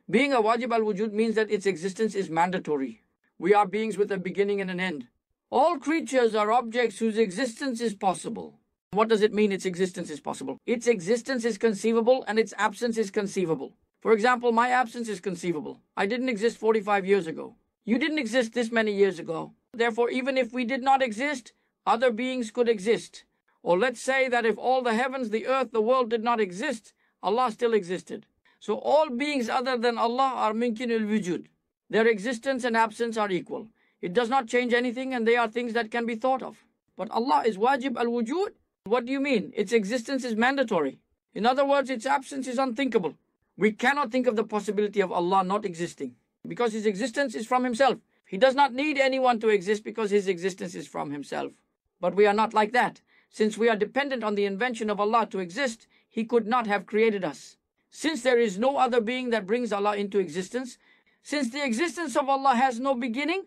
Being a wajib al-wujud means that its existence is mandatory. We are beings with a beginning and an end. All creatures are objects whose existence is possible. What does it mean its existence is possible? Its existence is conceivable and its absence is conceivable. For example, my absence is conceivable. I didn't exist 45 years ago. You didn't exist this many years ago. Therefore, even if we did not exist, other beings could exist. Or let's say that if all the heavens, the earth, the world did not exist, Allah still existed. So all beings other than Allah are mumkinul wujud. Their existence and absence are equal. It does not change anything and they are things that can be thought of. But Allah is wajib al-wujud. What do you mean? Its existence is mandatory. In other words, its absence is unthinkable. We cannot think of the possibility of Allah not existing because His existence is from Himself. He does not need anyone to exist because His existence is from Himself. But we are not like that. Since we are dependent on the invention of Allah to exist, He could not have created us. Since there is no other being that brings Allah into existence, since the existence of Allah has no beginning,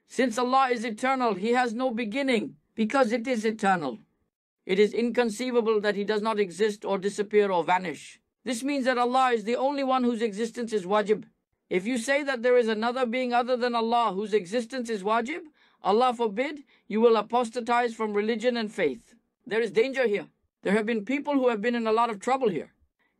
since Allah is eternal, He has no beginning because it is eternal. It is inconceivable that He does not exist or disappear or vanish. This means that Allah is the only one whose existence is wajib. If you say that there is another being other than Allah whose existence is wajib, Allah forbid, you will apostatize from religion and faith. There is danger here. There have been people who have been in a lot of trouble here.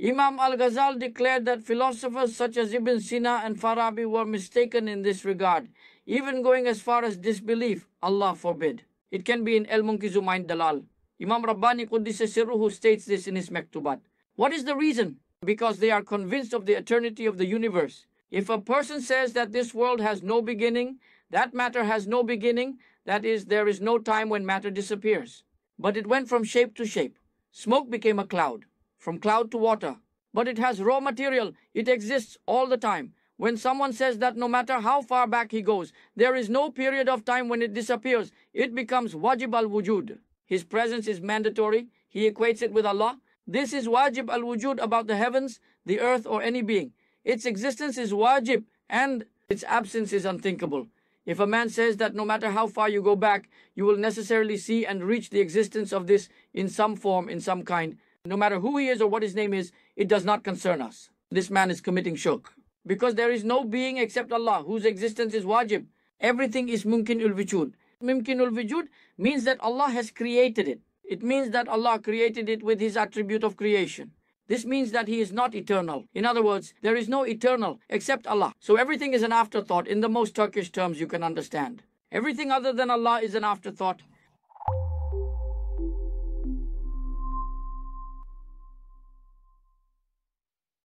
Imam al-Ghazali declared that philosophers such as Ibn Sina and Farabi were mistaken in this regard, even going as far as disbelief. Allah forbid. It can be in El-Munkizu Mind Dalal. Imam Rabbani Quddisa Sirruhu states this in his Maktubat. What is the reason? Because they are convinced of the eternity of the universe. If a person says that this world has no beginning, that matter has no beginning, that is, there is no time when matter disappears. But it went from shape to shape. Smoke became a cloud, from cloud to water. But it has raw material. It exists all the time. When someone says that no matter how far back he goes, there is no period of time when it disappears, it becomes wajib al-wujud. His presence is mandatory. He equates it with Allah. This is wajib al-wujud about the heavens, the earth, or any being. Its existence is wajib and its absence is unthinkable. If a man says that no matter how far you go back, you will necessarily see and reach the existence of this in some form, in some kind, no matter who he is or what his name is, it does not concern us. This man is committing shirk. Because there is no being except Allah, whose existence is wajib. Everything is mumkin ul wujud. Mumkin ul wujud means that Allah has created it. It means that Allah created it with His attribute of creation. This means that He is not eternal. In other words, there is no eternal except Allah. So everything is an afterthought in the most Turkish terms you can understand. Everything other than Allah is an afterthought.